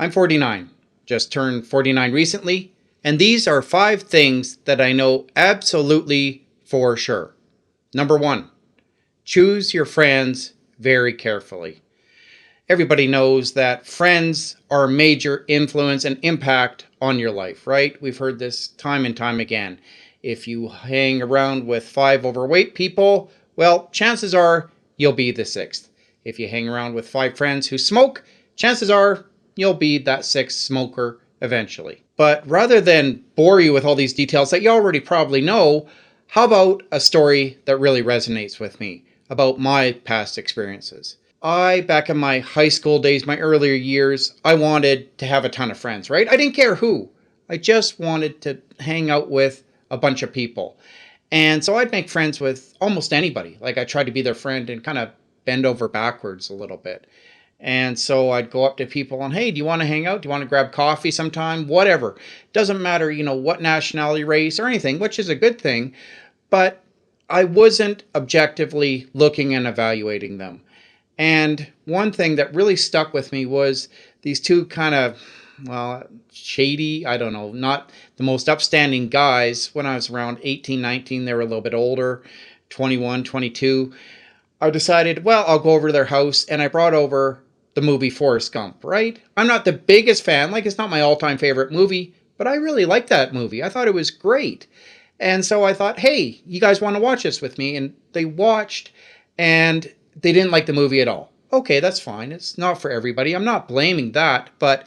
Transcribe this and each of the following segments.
I'm 49, just turned 49 recently, and these are 5 things that I know absolutely for sure. Number 1, choose your friends very carefully. Everybody knows that friends are a major influence and impact on your life, right? We've heard this time and time again. If you hang around with 5 overweight people, well, chances are you'll be the 6th. If you hang around with 5 friends who smoke, chances are you'll be that 6th smoker eventually. But rather than bore you with all these details that you already probably know, how about a story that really resonates with me about my past experiences? Back in my high school days, my earlier years, I wanted to have a ton of friends, right? I didn't care who. I just wanted to hang out with a bunch of people. And so I'd make friends with almost anybody. Like I tried to be their friend and kind of bend over backwards a little bit. And so I'd go up to people and, hey, do you want to hang out? Do you want to grab coffee sometime? Whatever. Doesn't matter, what nationality, race, or anything, which is a good thing. But I wasn't objectively looking and evaluating them. And one thing that really stuck with me was these 2 kind of, shady, I don't know, not the most upstanding guys. When I was around 18, 19, they were a little bit older, 21, 22. I decided, I'll go over to their house, and I brought over the movie Forrest Gump, right? I'm not the biggest fan, it's not my all-time favorite movie, but I really liked that movie. I thought it was great. And so I thought, hey, you guys want to watch this with me? And they watched, and they didn't like the movie at all. Okay, that's fine. It's not for everybody. I'm not blaming that, but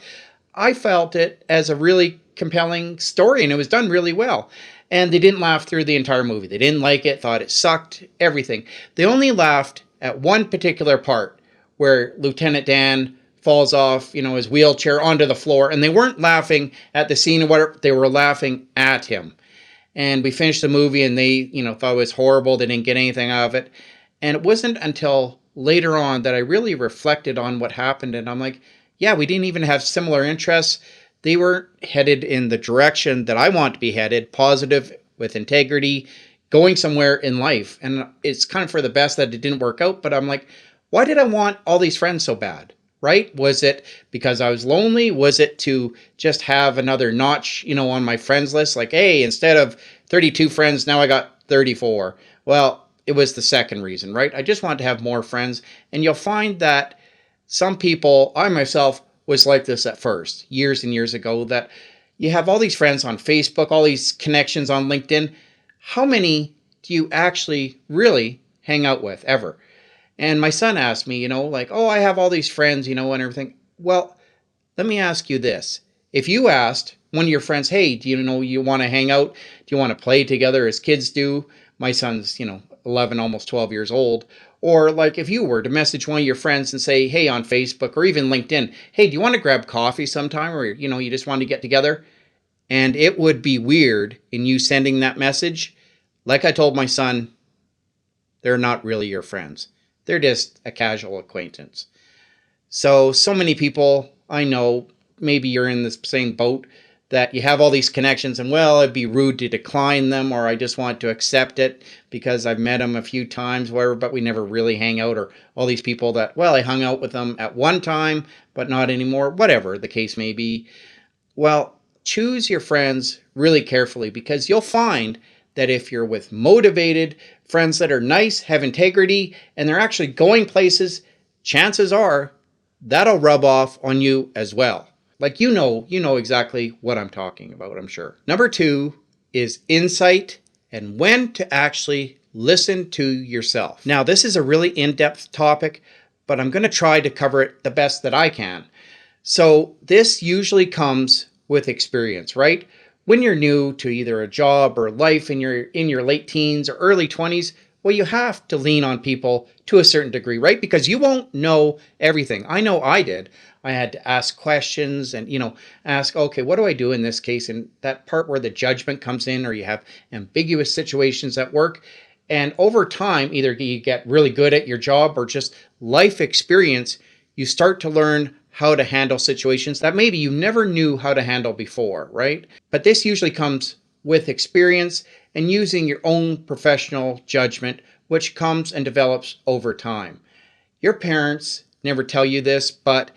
I felt it as a really compelling story, and it was done really well. And they didn't laugh through the entire movie. They didn't like it, thought it sucked, everything. They only laughed at one particular part where Lieutenant Dan falls off, his wheelchair onto the floor, and they weren't laughing at the scene or whatever. They were laughing at him. And we finished the movie, and they, thought it was horrible. They didn't get anything out of it. And it wasn't until later on that I really reflected on what happened. And I'm like, yeah, we didn't even have similar interests. They were headed in the direction that I want to be headed, positive, with integrity, going somewhere in life. And it's kind of for the best that it didn't work out. But I'm like, why did I want all these friends so bad? Right? Was it because I was lonely? Was it to just have another notch, on my friends list? Like, hey, instead of 32 friends, now I got 34. Well, it was the second reason, right? I just wanted to have more friends. And you'll find that some people, I myself was like this at first, years and years ago, that you have all these friends on Facebook, all these connections on LinkedIn. How many do you actually really hang out with ever? And my son asked me, I have all these friends, and everything. Well, let me ask you this. If you asked one of your friends, hey, do you want to hang out? Do you want to play together as kids do? My son's, 11, almost 12 years old. Or like if you were to message one of your friends and say, hey, on Facebook or even LinkedIn, hey, do you want to grab coffee sometime? Or, you just want to get together? And it would be weird in you sending that message. Like I told my son, they're not really your friends. They're just a casual acquaintance. So many people I know, maybe you're in the same boat, that you have all these connections and, it'd be rude to decline them, or I just want to accept it because I've met them a few times, whatever, but we never really hang out, or all these people that, I hung out with them at one time, but not anymore, whatever the case may be. Well, choose your friends really carefully, because you'll find that if you're with motivated friends that are nice, have integrity, and they're actually going places, chances are that'll rub off on you as well. Like, you know exactly what I'm talking about, I'm sure. Number 2 is insight and when to actually listen to yourself. Now, this is a really in-depth topic, but I'm going to try to cover it the best that I can. So this usually comes with experience, right? When you're new to either a job or life and you're in your late teens or early 20s, you have to lean on people to a certain degree, right? Because you won't know everything. I know I did. I had to ask questions and, ask, okay, what do I do in this case? And that part where the judgment comes in, or you have ambiguous situations at work. And over time, either you get really good at your job or just life experience, you start to learn how to handle situations that maybe you never knew how to handle before, right? But this usually comes with experience and using your own professional judgment, which comes and develops over time. Your parents never tell you this, but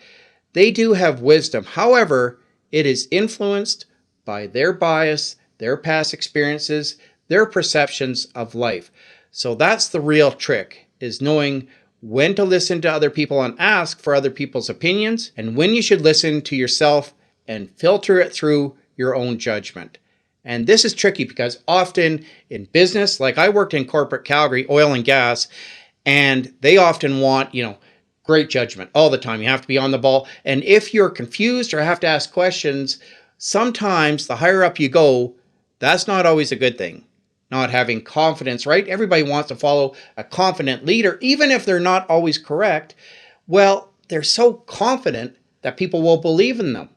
They do have wisdom. However, it is influenced by their bias, their past experiences, their perceptions of life. So that's the real trick, is knowing when to listen to other people and ask for other people's opinions, and when you should listen to yourself and filter it through your own judgment. And this is tricky because often in business, like I worked in corporate Calgary, oil and gas, and they often want, great judgment all the time. You have to be on the ball. And if you're confused or have to ask questions, sometimes the higher up you go, that's not always a good thing. Not having confidence, right? Everybody wants to follow a confident leader, even if they're not always correct. Well, they're so confident that people will believe in them.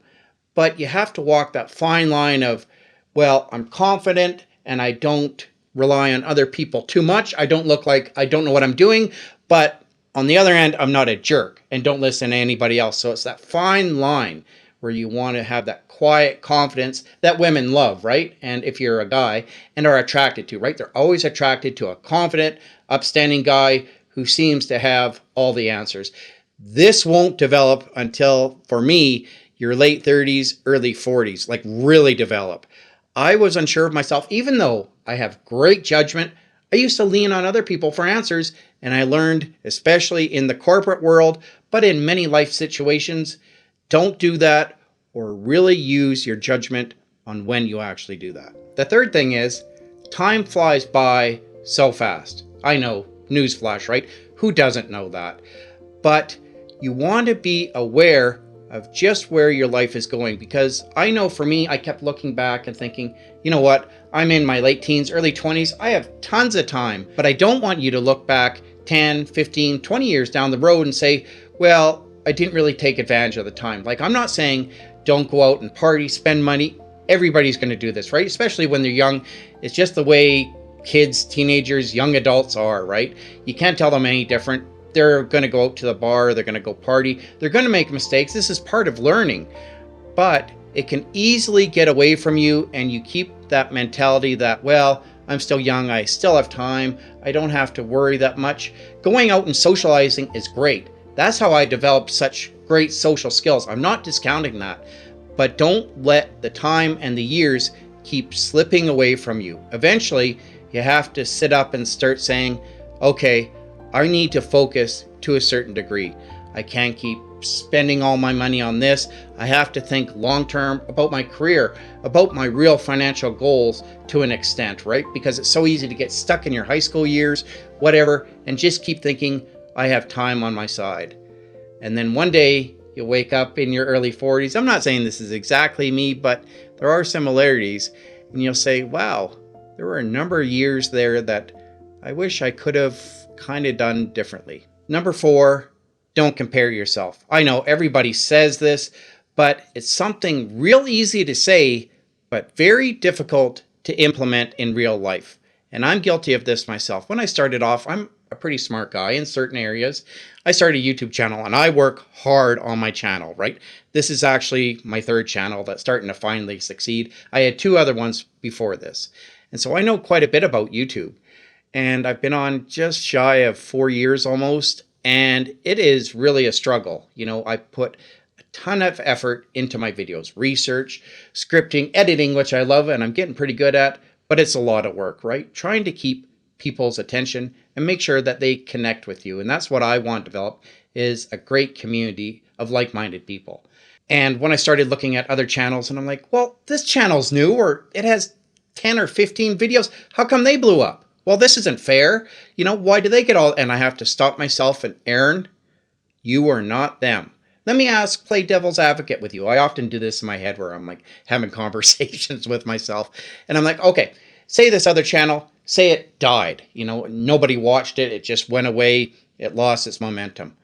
But you have to walk that fine line of, well, I'm confident and I don't rely on other people too much. I don't look like I don't know what I'm doing, but on the other end, I'm not a jerk and don't listen to anybody else. So it's that fine line where you want to have that quiet confidence that women love, right? And if you're a guy, and are attracted to, right? They're always attracted to a confident, upstanding guy who seems to have all the answers. This won't develop until, for me, your late 30s, early 40s, like really develop. I was unsure of myself, even though I have great judgment. I used to lean on other people for answers, and I learned, especially in the corporate world, but in many life situations, don't do that, or really use your judgment on when you actually do that. The third thing is, time flies by so fast. I know, newsflash, right? Who doesn't know that? But you want to be aware of just where your life is going, because I know for me, I kept looking back and thinking, you know what? I'm in my late teens, early 20s. I have tons of time, but I don't want you to look back 10, 15, 20 years down the road and say, well, I didn't really take advantage of the time. Like, I'm not saying don't go out and party, spend money. Everybody's going to do this, right? Especially when they're young. It's just the way kids, teenagers, young adults are, right? You can't tell them any different. They're going to go out to the bar. They're going to go party. They're going to make mistakes. This is part of learning. But it can easily get away from you, and you keep that mentality that, well, I'm still young. I still have time. I don't have to worry that much. Going out and socializing is great. That's how I developed such great social skills. I'm not discounting that. But don't let the time and the years keep slipping away from you. Eventually, you have to sit up and start saying, okay, I need to focus to a certain degree. I can't keep spending all my money on this. I have to think long term about my career, about my real financial goals to an extent, right? Because it's so easy to get stuck in your high school years, whatever, and just keep thinking, I have time on my side. And then one day you wake up in your early 40s. I'm not saying this is exactly me, but there are similarities. And you'll say, wow, there were a number of years there that I wish I could have kind of done differently. Number 4, don't compare yourself. I know everybody says this, but it's something real easy to say, but very difficult to implement in real life. And I'm guilty of this myself. When I started off, I'm a pretty smart guy in certain areas. I started a YouTube channel and I work hard on my channel, right? This is actually my 3rd channel that's starting to finally succeed. I had 2 other ones before this. And so I know quite a bit about YouTube. And I've been on just shy of 4 years almost. And it is really a struggle. I put a ton of effort into my videos, research, scripting, editing, which I love and I'm getting pretty good at, but it's a lot of work, right? Trying to keep people's attention and make sure that they connect with you. And that's what I want to develop, is a great community of like-minded people. And when I started looking at other channels and I'm like, well, this channel's new, or it has 10 or 15 videos. How come they blew up? Well, this isn't fair. Why do they get all? And I have to stop myself and, Aaron, you are not them. Let me play devil's advocate with you. I often do this in my head where I'm like having conversations with myself. And I'm like, okay, say this other channel, say it died. Nobody watched it. It just went away. It lost its momentum.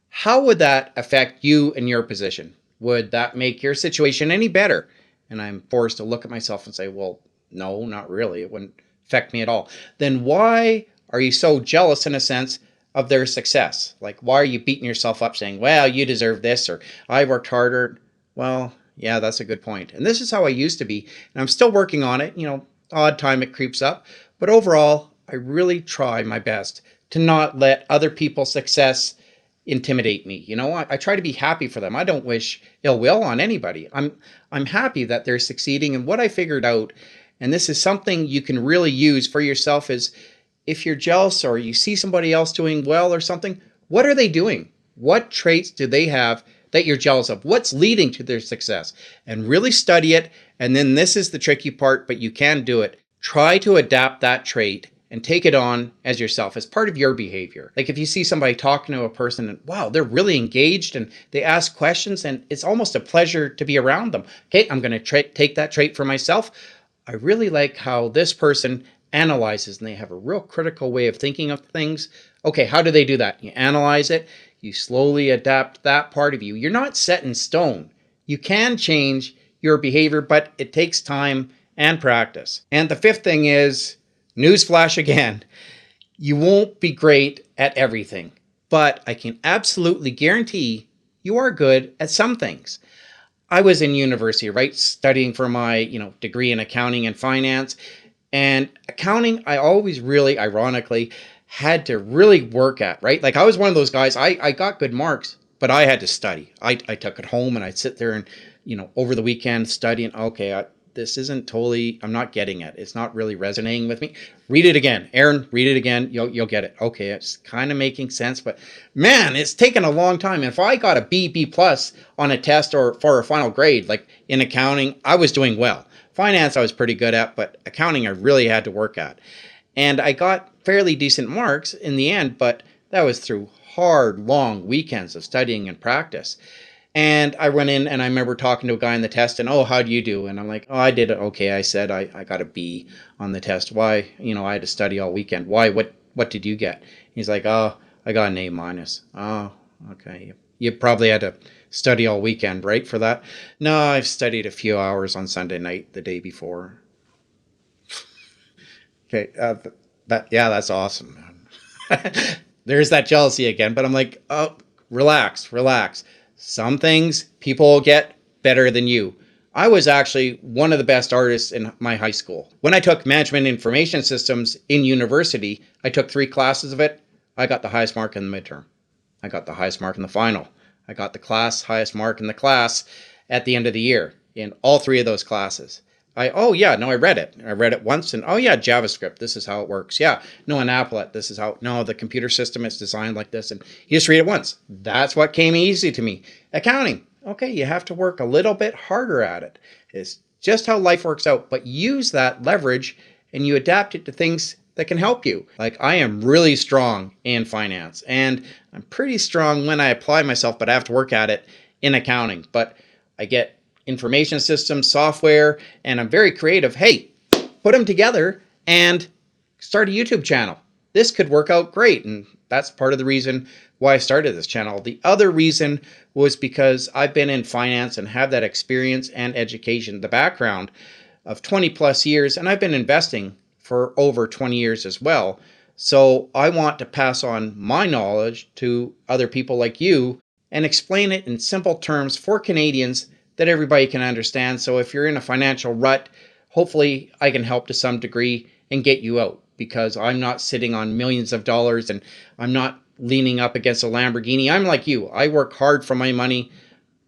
How would that affect you and your position? Would that make your situation any better? And I'm forced to look at myself and say, well, no, not really. It wouldn't affect me at all. Then why are you so jealous, in a sense, of their success? Like, why are you beating yourself up saying, well, you deserve this, or I worked harder? Well, yeah, that's a good point. And this is how I used to be. And I'm still working on it. Odd time it creeps up. But overall, I really try my best to not let other people's success intimidate me. I try to be happy for them. I don't wish ill will on anybody. I'm happy that they're succeeding. And what I figured out, and this is something you can really use for yourself, is if you're jealous or you see somebody else doing well or something, what are they doing? What traits do they have that you're jealous of? What's leading to their success? And really study it. And then this is the tricky part, but you can do it. Try to adapt that trait and take it on as yourself, as part of your behavior. Like if you see somebody talking to a person and wow, they're really engaged and they ask questions and it's almost a pleasure to be around them. Okay, I'm going to take that trait for myself. I really like how this person analyzes and they have a real critical way of thinking of things. Okay, how do they do that? You analyze it. You slowly adapt that part of you. You're not set in stone. You can change your behavior, but it takes time and practice. And the fifth thing is, newsflash again, you won't be great at everything, but I can absolutely guarantee you are good at some things. I was in university, right, studying for my, degree in accounting and finance. And accounting, I always really, ironically, had to really work at, right? Like I was one of those guys, I got good marks, but I had to study. I took it home and I'd sit there and, over the weekend studying. Okay, this isn't totally, I'm not getting it. It's not really resonating with me. Read it again. Aaron, read it again. You'll get it. Okay, it's kind of making sense, but man, it's taken a long time. And if I got a B plus on a test or for a final grade, like in accounting, I was doing well. Finance, I was pretty good at, but accounting, I really had to work at. And I got fairly decent marks in the end, but that was through hard, long weekends of studying and practice. And I went in and I remember talking to a guy on the test and, oh, how'd you do? And I'm like, oh, I did it okay. I said I got a B on the test. Why? I had to study all weekend. Why? What did you get? He's like, oh, I got an A minus. Oh, okay. You probably had to study all weekend, right, for that? No, I've studied a few hours on Sunday night the day before. Okay, that's awesome. There's that jealousy again, but I'm like, oh, relax. Some things people get better than you. I was actually one of the best artists in my high school. When I took management information systems in university, I took 3 classes of it. I got the highest mark in the midterm. I got the highest mark in the final. I got the highest mark in the class at the end of the year in all 3 of those classes. I read it. I read it once and, JavaScript, this is how it works. Yeah, no, an applet, this is how, no, the computer system is designed like this. And you just read it once. That's what came easy to me. Accounting, okay, you have to work a little bit harder at it. It's just how life works out, but use that leverage and you adapt it to things that can help you. Like I am really strong in finance and I'm pretty strong when I apply myself, but I have to work at it in accounting. But I get information systems, software, and I'm very creative. Hey, put them together and start a YouTube channel. This could work out great. And that's part of the reason why I started this channel. The other reason was because I've been in finance and have that experience and education, the background of 20 plus years, and I've been investing for over 20 years as well. So I want to pass on my knowledge to other people like you and explain it in simple terms for Canadians that everybody can understand. So if you're in a financial rut, hopefully I can help to some degree and get you out, because I'm not sitting on millions of dollars and I'm not leaning up against a Lamborghini. I'm like you. I work hard for my money,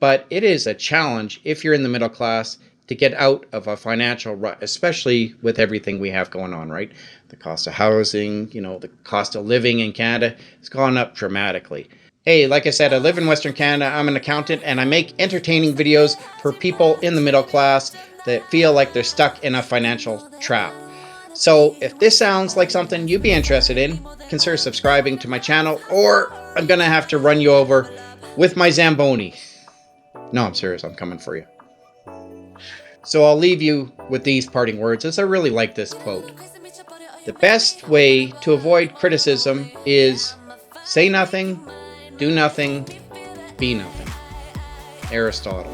but it is a challenge if you're in the middle class to get out of a financial rut, especially with everything we have going on, right? The cost of housing, the cost of living in Canada has gone up dramatically. Hey, like I said, I live in Western Canada. I'm an accountant and I make entertaining videos for people in the middle class that feel like they're stuck in a financial trap. So if this sounds like something you'd be interested in, consider subscribing to my channel, or I'm going to have to run you over with my Zamboni. No, I'm serious. I'm coming for you. So I'll leave you with these parting words, as I really like this quote. The best way to avoid criticism is say nothing, do nothing, be nothing. Aristotle.